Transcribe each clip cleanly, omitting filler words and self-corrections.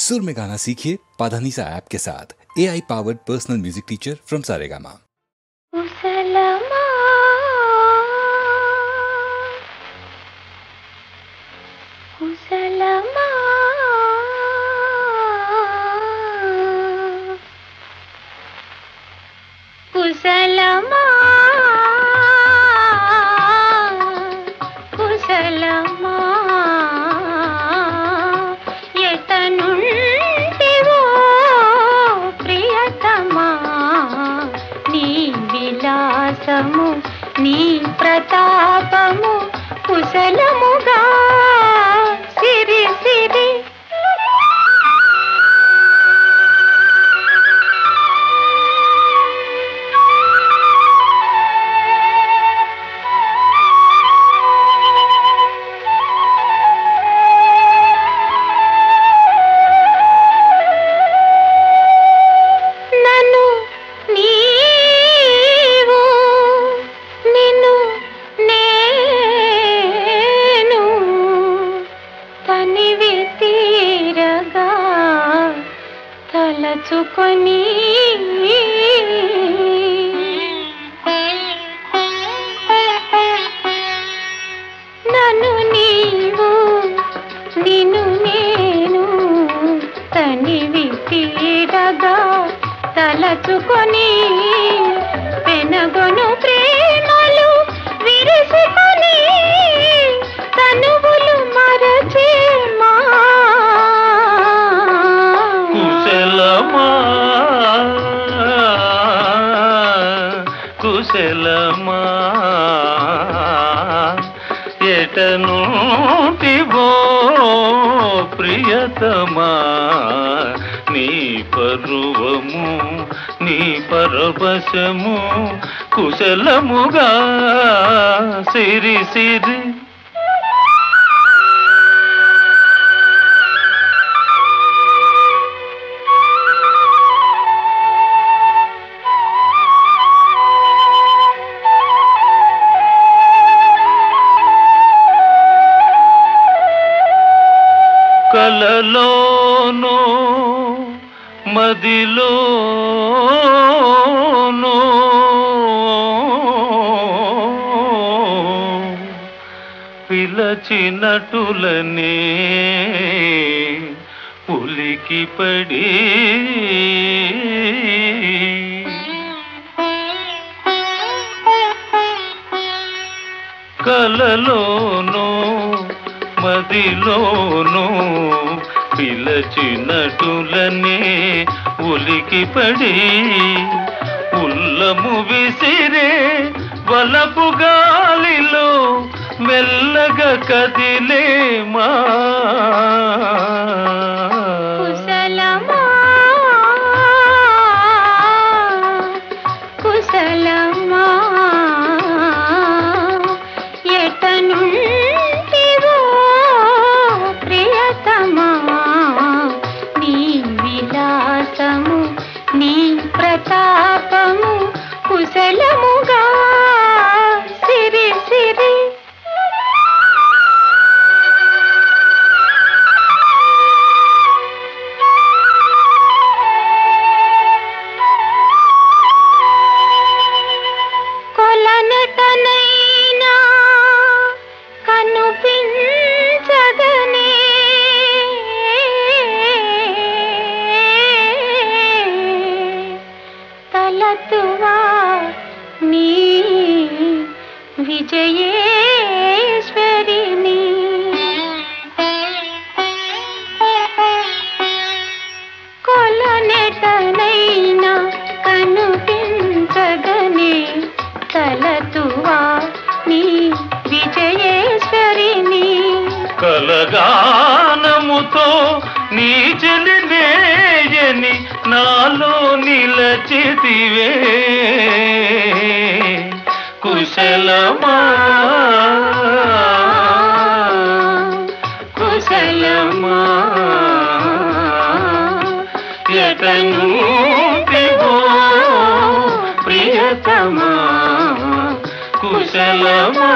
सुर में गाना सीखिए पाधानीसा ऐप के साथ। AI powered personal music teacher from Saregama. కుశలమా కుశలమా ఎతనుంటివో ప్రియతమా నీ విలాసము నీ ప్రతాపము కుశలముగా సిరి సిరి తలచుకొని నన్ను నీవు నిన్ను నేను తనివి తీరగా తలచుకొని పెనగొను ప్రేమలు విరుసుకొని తనువులు మరచే కుశలమా ఎటనుంటివో ప్రియతమా నీ పరువము నీ పరవశము కుశలముగా సిరి సిరి కలలోనో మదిలోనో పిలచినటులనే ఉలికిపడి కలలోనో మదిలోనూ పిలచినటులనే ఉలికిపడి ఉల్లము విసిరే వలపు గాలిలో మెల్లగా కదిలేమా కుశలమా కుశలమా ఎటనుంటివో ప్రియతమా నీ విలాసము నీ ప్రతాపము కుశలముగా సిరి సిరి కొలనటనైనా కనుపించదనే తలతువా నీ విజయేశ్వరిని కొలనటనైనా కనుపించదనే తలతువా నీ విజయేశ్వరిని కలగానముతో నీ చెలినేయని నాలో నిలచితివే కుశలమా కుశలమా ఎటనుంటివో ప్రియతమా కుశలమా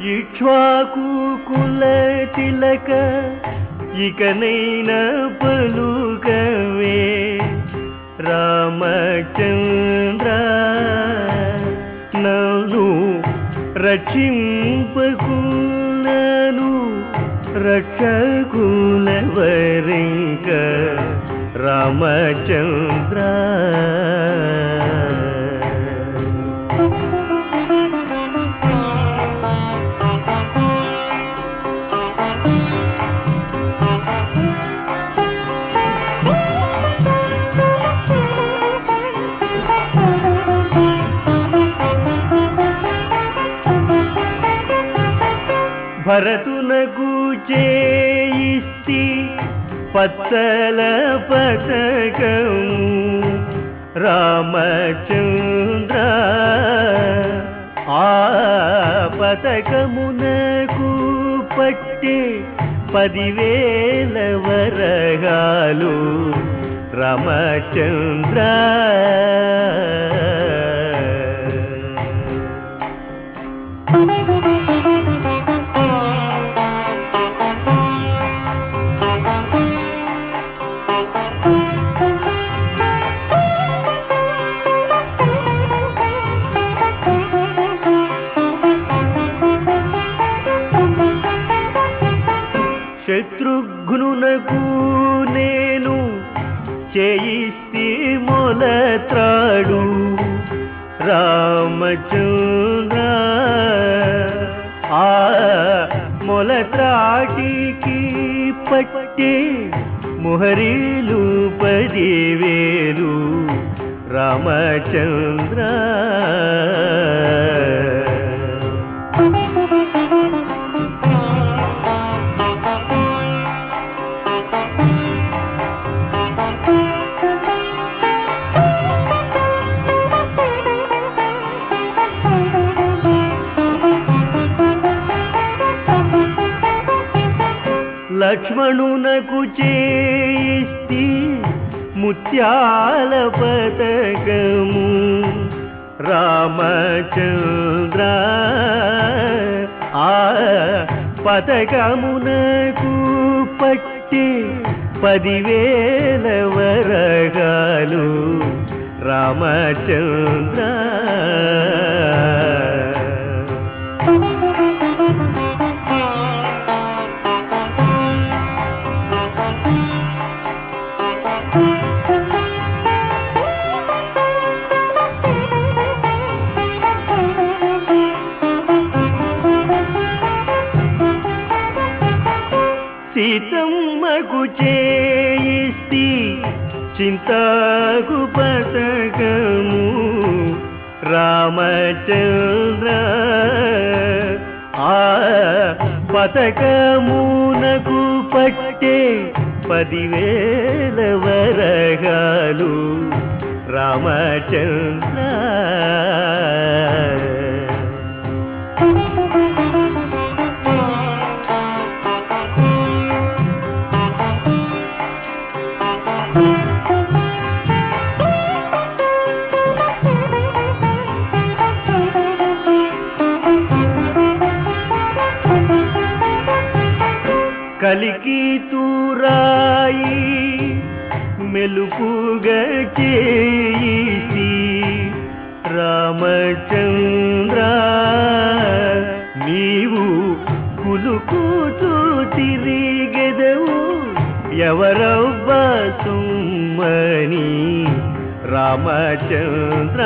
ఇక్ష్వాకు కుల తిలక ఇకనైనా పలుకవే రామచంద్ర నన్ను రక్షింపకులను రక్షకులవరింక రామచంద్ర భరతునకు చేయిస్తి పచ్చల పతకము రామచంద్ర ఆ పతకమునకు పట్టే 10,000 వరగాలు రామచంద్ర శత్రుఘ్నునకు నేను చేయిస్తి మొలత్రాడు రామచంద్ర ఆ మొలత్రాటికి పట్టే ముహరీలు 10,000 రామచంద్ర లక్ష్మణునకు చేయిస్తి ముత్యాల పతకము రామచంద్ర ఆ పతకమునకు పట్టి 10,000 వరగాలు రామచంద్ర సీతమ్మకు చేయిస్తి చింతాకు పతకము రామచంద్ర ఆ పతకమునకు పట్టే 10,000 వరగాలు రామచంద్ర కలికి తూరాయి మెలుపుగా చేయిసి రామచంద్ర నీవు కులుకుతూ తిరిగెదవు ఎవరవ్వా సుమ్మని రామచంద్ర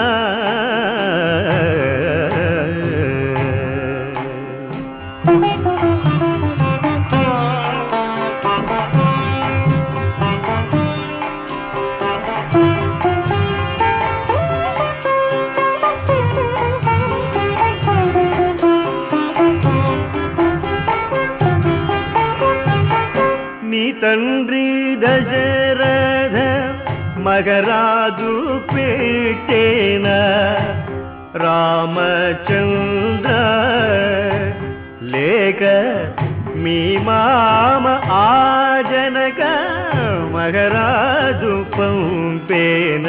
నీ తండ్రి దశరథ మగరాజు పెట్టేన రామచంద్ర లేక మీ మామ ఆ జనక మగరాజు పంపేన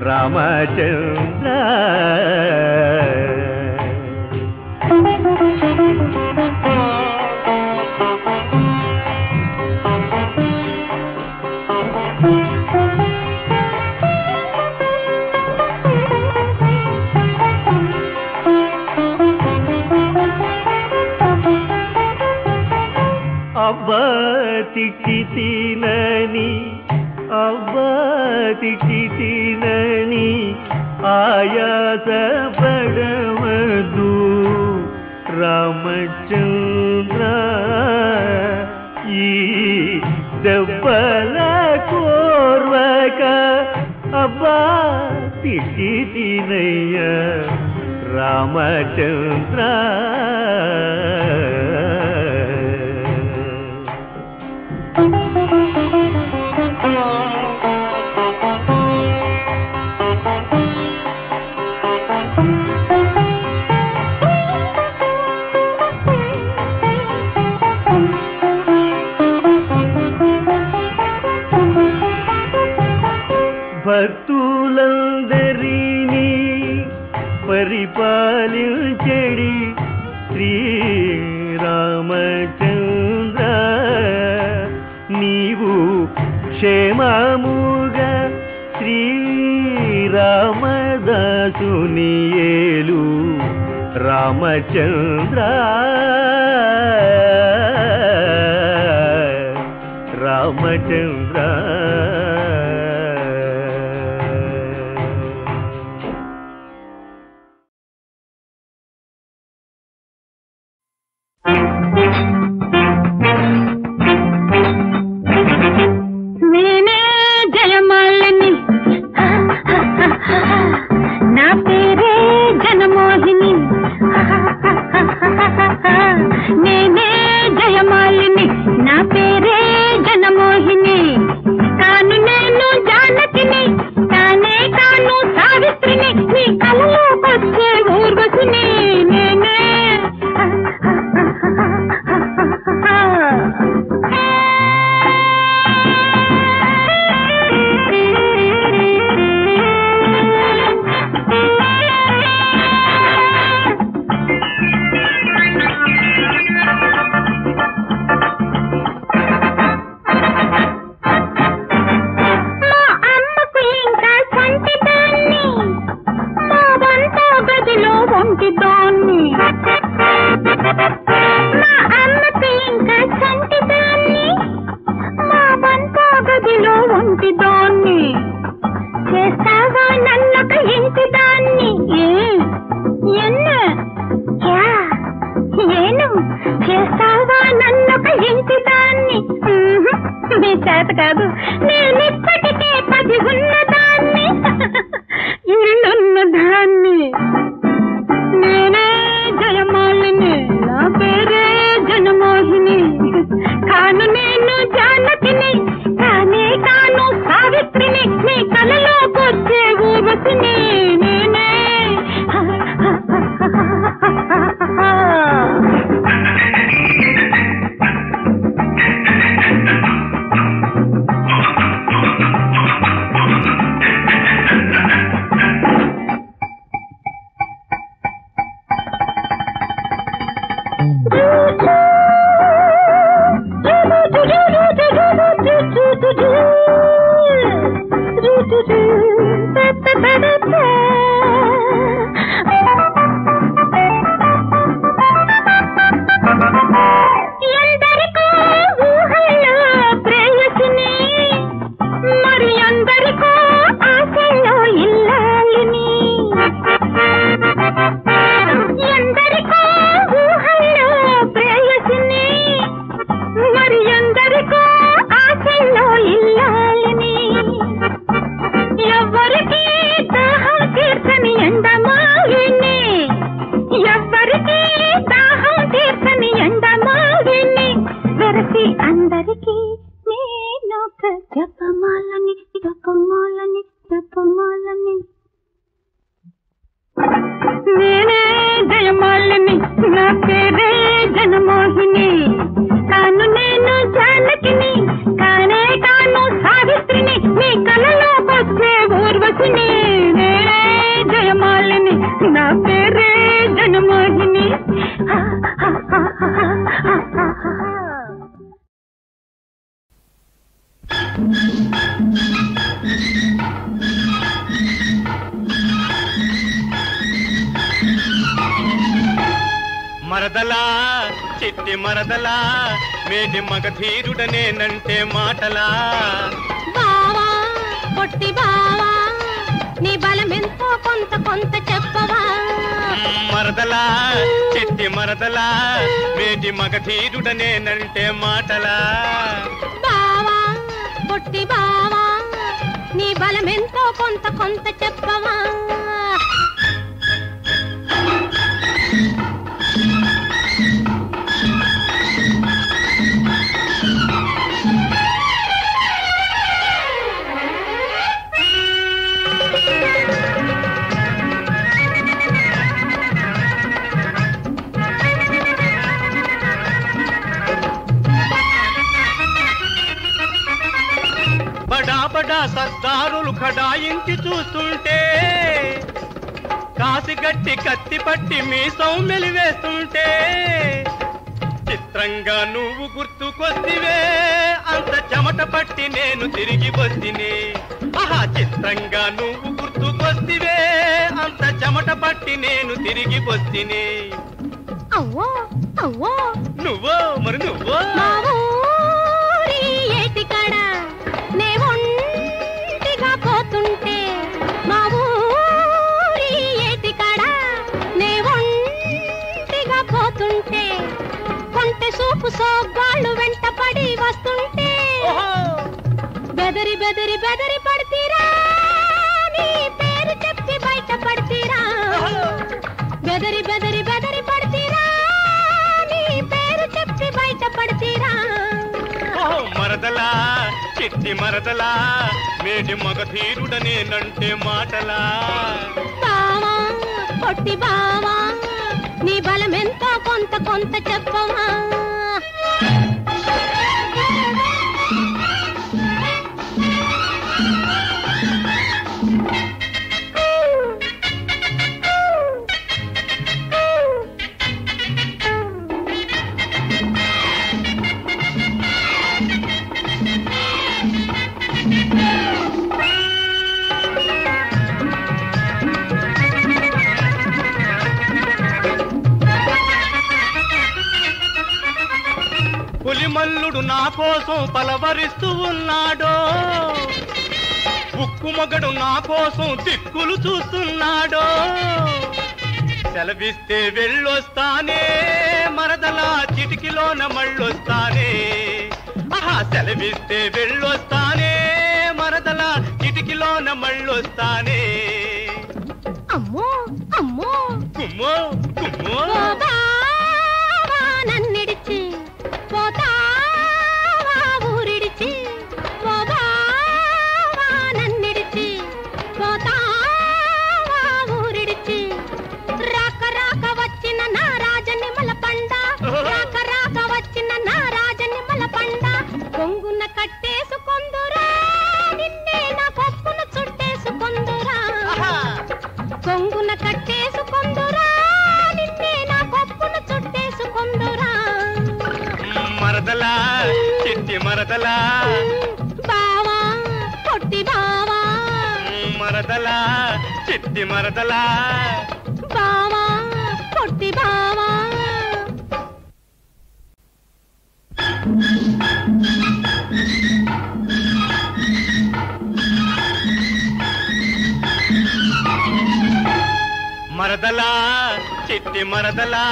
రామచంద్ర తిట్టినని అబ్బా తిట్టినని ఆయాస పడవద్దు రామచంద్ర ఈ దెబ్బల కోర్వక అబ్బా తిట్టినయ్య రామచంద్ర భక్తులందరినీ పరిపాలించడి శ్రీరామచంద్ర నీవు క్షేమముగా శ్రీరామదాసుని ఏలు రామచంద్ర రామచంద్ర నేనే జయమాలిని నా పేరే జనమోహిని నేనే జయమాలిని నా పేరే జనమోహిని కాను నేను జానకిని తానే కాను సావిత్రిని నీ కలలో వచ్చే ఊర్వశిని నేనే చేస్తావా నన్నొక ఇంటి దాన్ని ఏను చేస్తావా నన్నొక ఇంటి దాన్ని మీ చేత కాదు నేనిప్పటికే 10 ఉన్నదాన్ని ఇల్లున్న దాన్ని నేనే జయమాలిని నా పేరే జనమోహిని కాను నేను జానకిని కానే కాను సావిత్రిని నీ కలలోకొచ్చే ఊర్వశిని నేనే ఎందరికో ఊహల్లో ప్రేయసిని మరి ఎందరికో ఆశల్లో ఇల్లాలిని ఎందరికో ఊహల్లో ప్రేయసిని మరి ఎందరికో ఆశల్లో ఇల్లాలిని ఎవ్వరికీ దాహం తీర్చని ఎండమాలిని ఎవ్వరికీ దాహం తీర్చని ఎండమాలిని వెరసి అందరికీ నేనొక జపమాలని జపమాలని జపమాలని నేనే జయమాలిని నా పేరే జనమోహిని కాను నేను జానకిని కానే కాను సావిత్రిని నీ కలలోకొచ్చే ఊర్వశిని నేనే జయమాలిని నా పేరే జనమోహిని మరదలా చిట్టి మరదలా మేటి మగధీరుడనేనంటే మాటలా బావా పొట్టి బావా నీ బలమెంతో కొంత కొంత చెప్పవా మరదలా చిట్టి మరదలా మేటి మగధీరుడనేనంటే మాటలా బావా పొట్టి బావా నీ బలమెంతో కొంత కొంత చెప్పవా బడా బడా సర్దారులు ఖడాయించి చూస్తుంటే కాసిగట్టి కత్తి పట్టి మీసం మెలివేస్తుంటే చిత్రంగా నువ్వు గుర్తుకొస్తివే అంత చెమట పట్టి నేను తిరిగి వస్తిని ఆహా చిత్రంగా నువ్వు గుర్తుకొస్తివే అంత చెమట పట్టి నేను తిరిగి వస్తిని అవ్వో అవ్వో నువ్వో మరి నువ్వో మా ఊరి ఏటికాడ నే ఒంటిగా పోతుంటే మా ఊరి ఏటికాడ నే ఒంటిగా పోతుంటే కొంటె సూపు సోగ్గాళ్ళు వెంట పడి వస్తుంటే బెదరి బెదరి బెదరి పడతీరా నీ పేరు చెప్పి బయట పడతీరా బెదరి బెదరి బెదరి పడతీరా నీ పేరు చెప్పి బయట పడతీరా మరదలా చిట్టి మరదలా మేటి మగధీరుడనేనంటే మాటలా బావా పొట్టి బావా నీ బలమెంతో కొంత కొంత చెప్పవా పులిమల్లుడు నా కోసం పలవరిస్తూ ఉన్నాడో ఉక్కు మొగడు నా కోసం దిక్కులు చూస్తున్నాడో సెలవిస్తే వెళ్ళొస్తానే మరదలా చిటికిలోన మళ్ళొస్తానే ఆహా సెలవిస్తే వెళ్ళొస్తానే మరదలా చిటికిలోన మళ్ళొస్తానే అమ్మో అమ్మో కుమ్మో కుమ్మో బావా నన్నిడిచి పోతావా ఊరిడిచి ఓ బావా నన్నిడిచి పోతావా ఊరిడిచి రాక రాక వచ్చిన నా రాజనిమల పండ రాక రాక వచ్చిన నా రాజనిమల పండ కొంగున కట్టేసుకొందురా నిన్నే నా పప్పును చుట్టేసుకొందురా కొంగున కట్టేసుకొందురా నిన్నే నా పప్పును చుట్టేసుకొందురా మరదలా చిట్టి మరదలా బావా పొట్టి బావా మరదలా చిట్టి మరదలా బావా పొట్టి బావా మరదలా చిట్టి మరదలా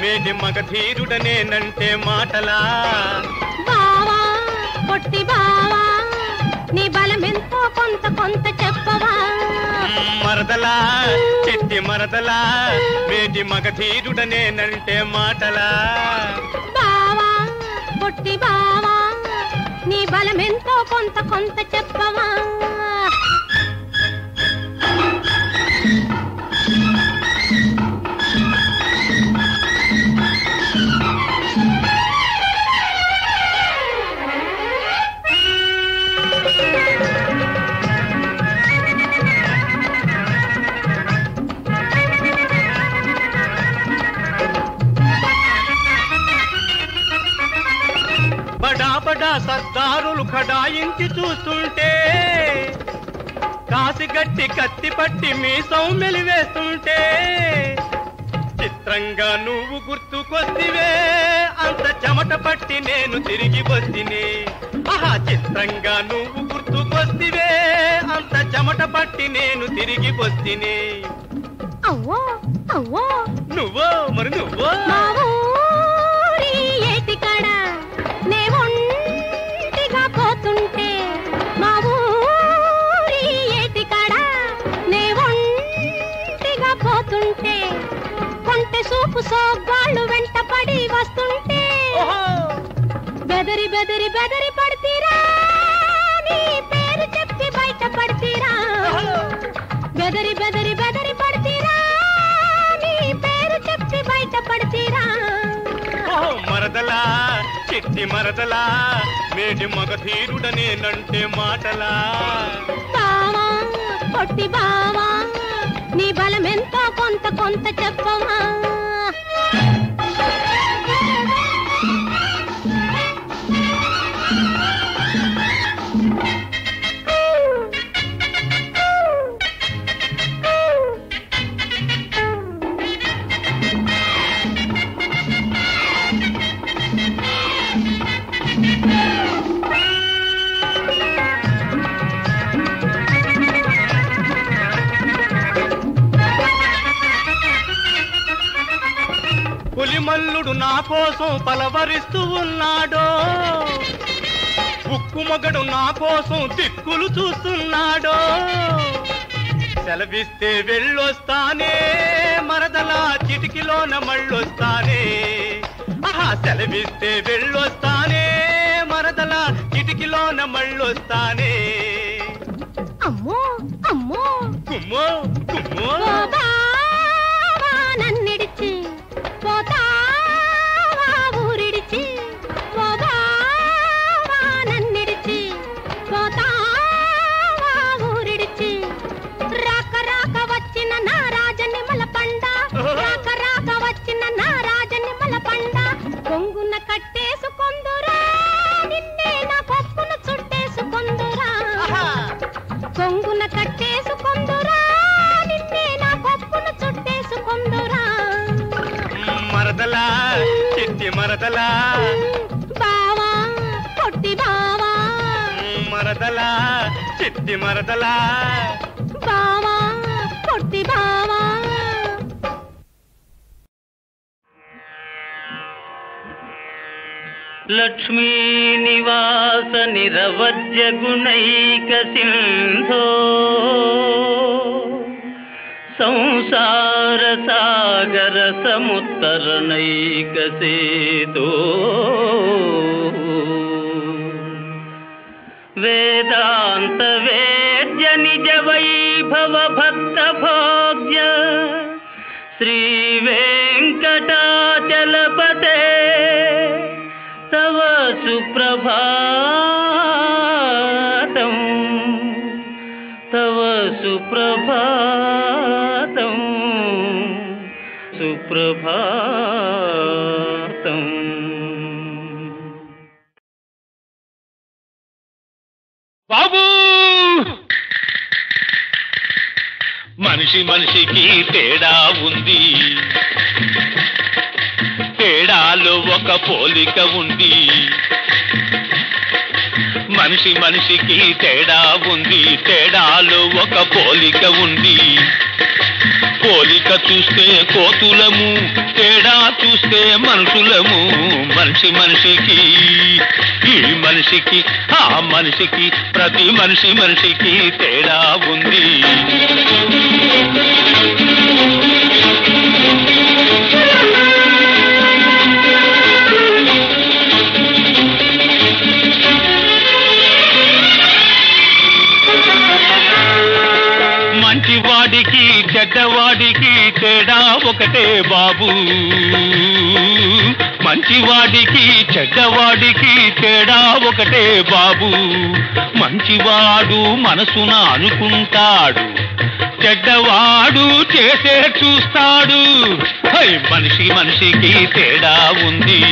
మేటి మగధీరుడనేనంటే మాటలా బావా పొట్టి బావా నీ బలమెంతో కొంత కొంత చెప్పవా మరదలా చిట్టి మరదలా మేటి మగధీరుడనేనంటే మాటలా బావా పొట్టి బావా నీ బలమెంతో కొంత కొంత చెప్పవా బడా బడా సర్దారులు ఖడాయించి చూస్తుంటే కాసిగట్టి కత్తి పట్టి మీసం మెలివేస్తుంటే చిత్రంగా నువ్వు గుర్తుకొస్తివే అంత చెమట పట్టి నేను తిరిగి వస్తిని ఆహా చిత్రంగా నువ్వు గుర్తుకొస్తివే అంత చెమట పట్టి నేను తిరిగి వస్తిని అవ్వో అవ్వో నువ్వో మరి నువ్వో మా ఊరి ఏటికాడ నే ఒంటిగా పోతుంటే మా ఊరి ఏటికాడ నే ఒంటిగా పోతుంటే కొంటె సూపు సోగ్గాళ్ళు వెంట పడి వస్తుంటే బెదరి బెదరి బెదరి పడతీరా నీ పేరు చెప్పి బయట పడతీరా బెదరి బెదరి బెదరి పడతీరా నీ పేరు చెప్పి బయట పడతీరా మరదలా చిట్టి మరదలా మేటి మగ ధీరుడనేనంటే మాటలా బావా పొట్టి బావా నీ బలమెంతో కొంత కొంత చెప్పవా పులిమల్లుడు నా కోసం పలవరిస్తూ ఉన్నాడో ఉక్కు మొగడు నా కోసం దిక్కులు చూస్తున్నాడో సెలవిస్తే వెళ్ళొస్తానే మరదలా చిటికిలోన మళ్ళొస్తానే ఆహా సెలవిస్తే వెళ్ళొస్తానే మరదలా చిటికిలోన మళ్ళొస్తానే అమ్మో అమ్మో కుమ్మో కుమ్మో నన్నిడిచి పోతావా ఊరిడిచి పోతావా నన్నిడిచి పోతావా ఊరిడిచి రాక రాక వచ్చిన నా రాజనిమల పండ రాక రాక వచ్చిన నా రాజనిమల పండ కొంగున కట్టేసుకొందురా నిన్నే నా పప్పున చుట్టేసుకొందురా కొంగున కట్టేసుకొందురా నిన్నే నా పప్పున చుట్టేసుకొందురా మరదలా చిట్టి మరదలా బావా పొట్టి బావా మరదలా చిట్టి మరదలా బావా పొట్టి బావా లక్ష్మీ నివాస నిరవజ్య గుణైక సింధో సంసార సాగర సముత్తరణైక సేతో వేదాంత వేద్య నిజ వైభవ భక్త భోగ్య శ్రీ వెంకటాచలపతే తవ సుప్రభాతం తవ సుప్రభాతం సుప్రభాతం. బాబు మనిషి మనిషికి తేడా ఉంది, తేడాలో ఒక పోలిక ఉంది. మనిషి మనిషికి తేడా ఉంది, తేడాలో ఒక పోలిక ఉంది. పోలిక చూస్తే కోతులము, తేడా చూస్తే మనుషులము. మనిషి మనిషికి, ఈ మనిషికి ఆ మనిషికి, ప్రతి మనిషి మనిషికి తేడా ఉంది. మంచివాడికి చెడ్డవాడికి తేడా ఒకటే బాబు. మంచివాడికి చెడ్డవాడికి తేడా ఒకటే బాబు. మంచివాడు మనసున అనుకుంటాడు, చెడ్డవాడు చేసే చూస్తాడు. మనిషి మనిషికి తేడా ఉంది,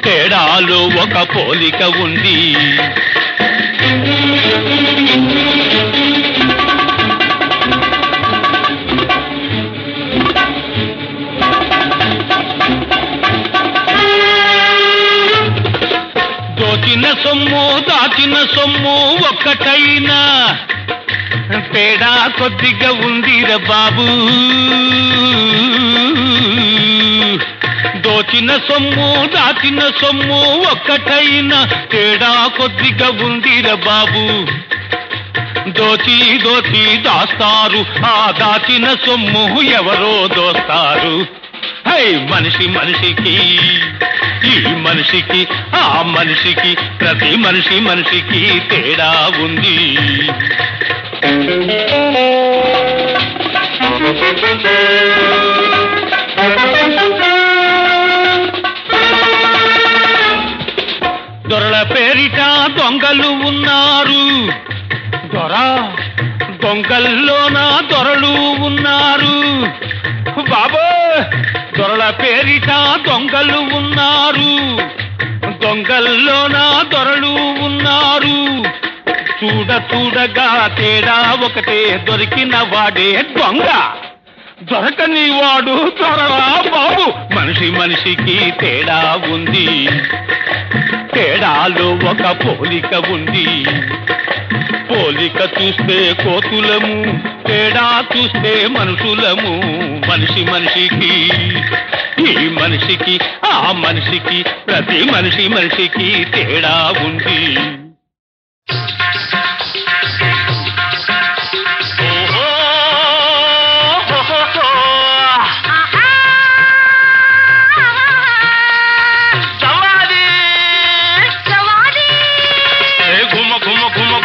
తేడాలో ఒక పోలిక ఉంది. సొమ్ము దాచిన సొమ్ము ఒక్కటైనా తేడా కొద్దిగా ఉందిర బాబు. దోచిన సొమ్ము దాచిన సొమ్ము ఒక్కటైనా తేడా కొద్దిగా ఉందిర బాబు. దోచి దోచి దాస్తారు, ఆ దాచిన సొమ్ము ఎవరో దోస్తారు. హై మనిషి మనిషికి, ఈ మనిషికి ఆ మనిషికి, ప్రతి మనిషి మనిషికి తేడా ఉంది. దొరల పేరిట దొంగలు ఉన్నారు, దొంగల్లోన దొరలు ఉన్నారు బాబో. దొరల పేరిట దొంగలు ఉన్నారు, దొంగల్లోన దొరలు ఉన్నారు. చూడగా తేడా ఒకటే, దొరికిన వాడే దొంగ, దొరకని వాడు దొరలా బాబు. మనిషి మనిషికి తేడా ఉంది, తేడాలో ఒక పోలిక ఉంది. పోలిక చూస్తే కోతులము, తేడా చూస్తే మనుషులము. మనిషి మనిషికి, ఈ మనిషికి ఆ మనిషికి, ప్రతి మనిషి మనిషికి తేడా ఉంది.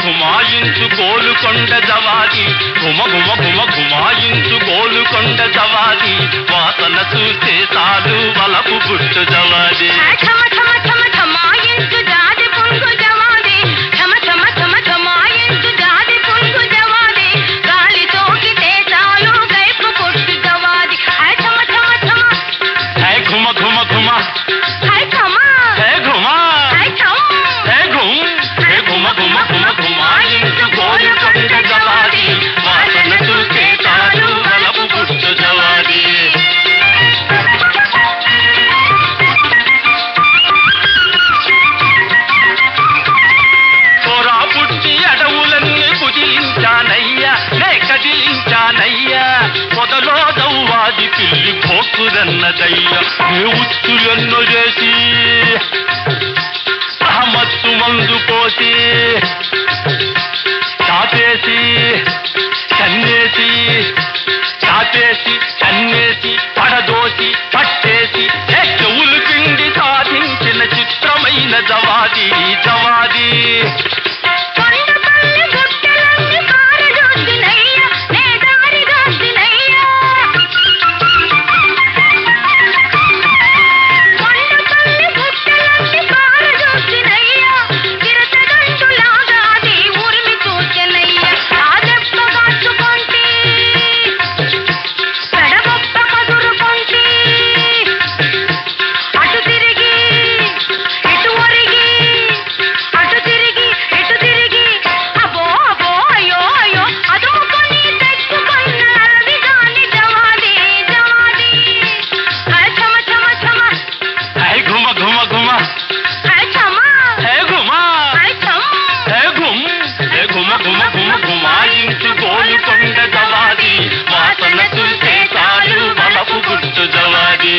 గుమాయించు గోలుకొండ జవాది, గుమ గుమ గుమ గుమాయించు గోలుకొండ జవాది. వాసన చూస్తే చాలు వలపు గుట్టు జవాది. పొదలో దవ్వాది పిల్లి పోకురన్నదయ్యా. ఉచ్చులెన్నో చేసి మత్తు మందు పోసి చాపేసి కన్నేసి, చాపేసి కన్నేసి, పడదోసి పట్టేసి చెవులు పిండి సాధించిన చిత్రమైన జవాది జవాది. గుమాయించు గోలుకొండ జవాది, వాసన చూస్తే చాలు వలపు గుట్టు జవాది.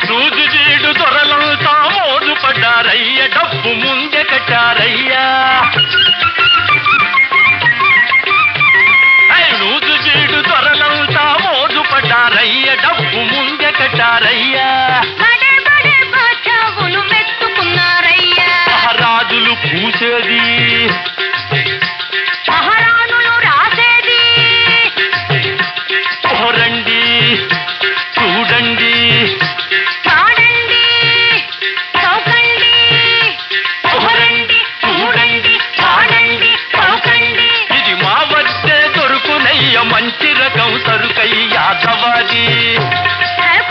రోజు జీడు దొరలంతా మోజు పడ్డారయ్య, డబ్బు ముందే కట్టారయ్యా. రోజు జీడు దొరలంతా మోజు పడ్డారయ్య, డబ్బు ముందే కట్టారయ్యా. రాజులు పూసేది, మహారాణులు రాసేది. రండి చూడండి, పాడండి చౌకండి. రండి చూడండి, పాడండి చౌకండి. ఇది మా వద్దే దొరుకునయ్య మంచి రకం సరుకయ్యా జవాది.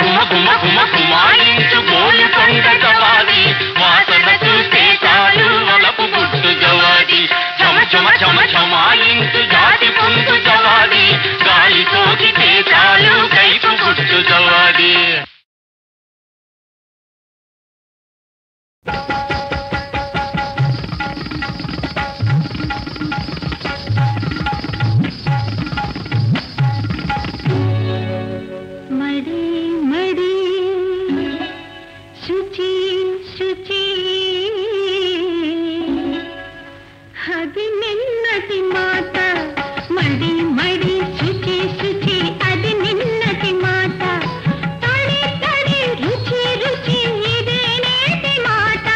గుమ గుమ గుమ గుమాయించు గోలుకొండ జవాది, వాసన చూస్తే చాలు వలపు గుట్టు జవాది. చమ చమ చమ చమాయించు జాతి పుండు జవాది, గాలి సోకితే చాలు కై బేబీ. మడి మడి శుచి శుచి అది నిన్నటి మాట మడి మడి శుచి శుచి అది నిన్నటి మాట తడి తడి రుచి రుచి ఇదే నేటి మాట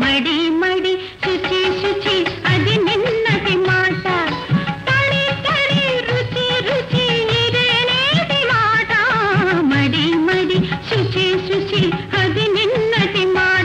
మడి మడి శుచి శుచి అది నిన్నటి మాట తడి తడి రుచి రుచి ఇదే నేటి మాట మడి మడి శుచి శుచి అది నిన్నటి మాట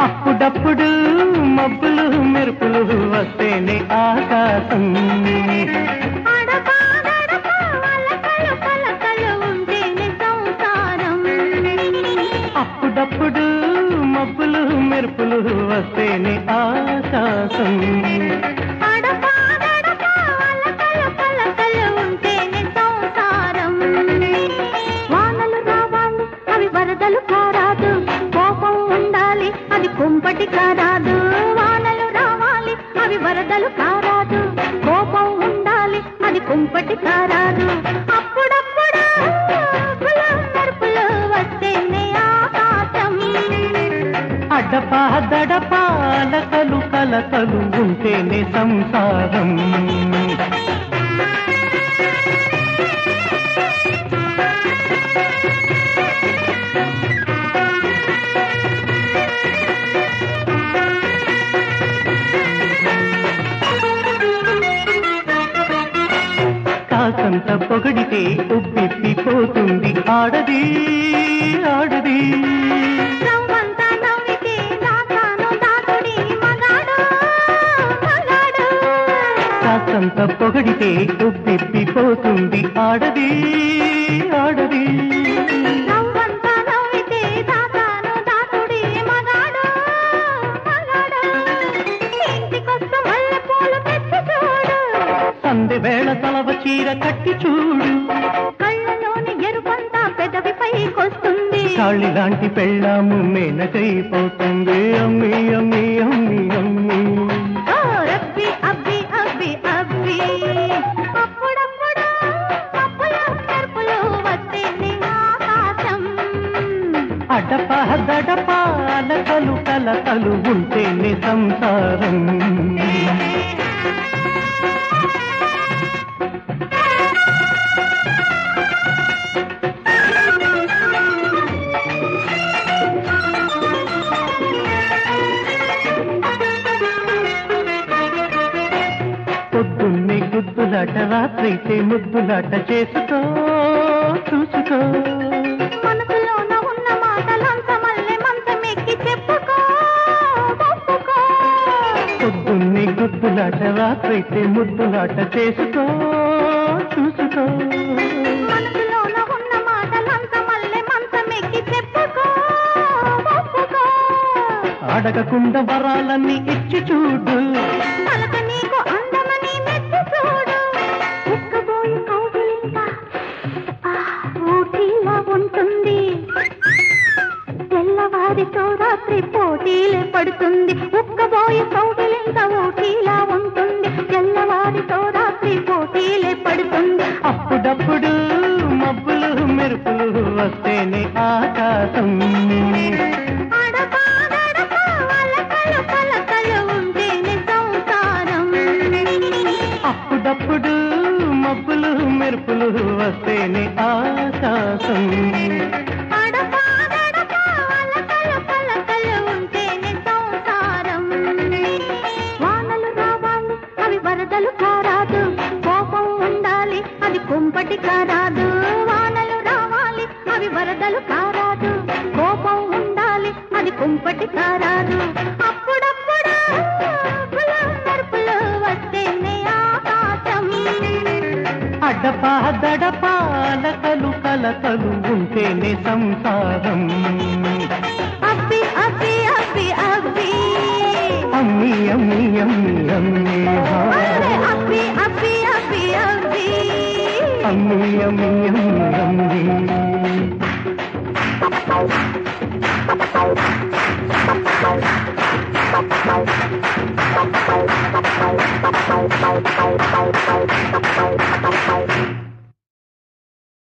అప్పుడప్పుడు మబ్బులు మెరుపులు వస్తేనే ఆకాశం అప్పుడప్పుడు మబ్బులు మెరుపులు వస్తేనే ఆకాశం అది కుంపటి కారాదు. వానలు రావాలి అవి వరదలు కారాదు. కోపం ఉండాలి అది కుంపటి కారాదు. అప్పుడప్పుడు మెరుపులు వస్తేనే ఆకాశం. అడపా దడపా అలకలు కలకలు ఉంటేనే సంసారం. కాకంత పొగడితే ఉబ్బిపోతుంది ఆడది ఆడది. నవ్వంతా నవ్వితే దాచాను దాచుడి మగాడు మగాడు. కాకంత పొగడితే ఉబ్బిపోతుంది ఆడది ఆడది. నవ్వంతా నవ్వితే దాచాను దాచుడి మగాడు మగాడు. ఇంటికొస్తు మల్లెపూలు తెచ్చి చూడు. సందె వేళ తలవ చీర కట్టి చూడు. కళ్ళలోని ఎరుపంతా పెదవిపైకొస్తుంది. కాళి లాంటి పెళ్ళాము మేనకైపోతుంది. అమ్మి అమ్మి అమ్మి అమ్మి. ఓ రబ్బి అబ్బి అబ్బి అబ్బి. అప్పుడప్పుడు అప్పులు మెరుపులు వస్తేనే ఆకాశం. అడప దడప అలకలు కలకలు ఉంటేనే సంసారం. పొద్దున్నే గుద్దులాట రాత్రైతే ముద్దులాట చేసుకో చూసుకో. మనసులోన ఉన్న మాటలంత మల్లె మంచమెక్కి చెప్పుకో ఒప్పుకో. పొద్దున్నే గుద్దులాట రాత్రైతే ముద్దులాట చేసుకో చూసుకో. మనసులోన ఉన్న మాటలంత మల్లె మంచమెక్కి చెప్పుకో ఒప్పుకో. అడగకుండా వరాలన్నీ ఇచ్చి చూడు. పలక నీకు అందమని మెచ్చి చూడు. ఉక్కబోయి కౌగిలింత ఊటీలా ఉంటుంది. తెల్లవారితో రాత్రి పోటీలే పడుతుంది. ఉక్కబోయి కౌగిలింత ఊటీలా ఉంటుంది. తెల్లవారితో రాత్రి పోటీలే పడుతుంది. అప్పుడప్పుడు మబ్బులు మెరుపులు వస్తేనే ఆకాశం. అడపా దడపా అలకలు పలకలు ఉంటేనే సంసారం. అప్పుడప్పుడు మబ్బులు మెరుపులు వస్తేనే ఆకాశం. అడపా దడపా అలకలు పలకలు ఉంటేనే సంసారం. వానలు రావాలి అవి వరదలు కారాదు. కోపం ఉండాలి అది కుంపటి కారాదు. వానలు రావాలి అవి వరదలు కారాదు. కోపం ఉండాలి అది కుంపటి కారాదు. అప్పుడప్పుడు మెరుపులు వస్తేనే ఆకాశం. అడపా దడపా అలకలు కలకలు ఉంటేనే సంసారం. అబ్బి అబ్బి అబ్బి అబ్బి. అమ్మి అమ్మి అమ్మి అమ్మి అరే అబ్బి అబ్బి అబ్బి అబ్బి. అమ్మి అమ్మి అమ్మి అమ్మి.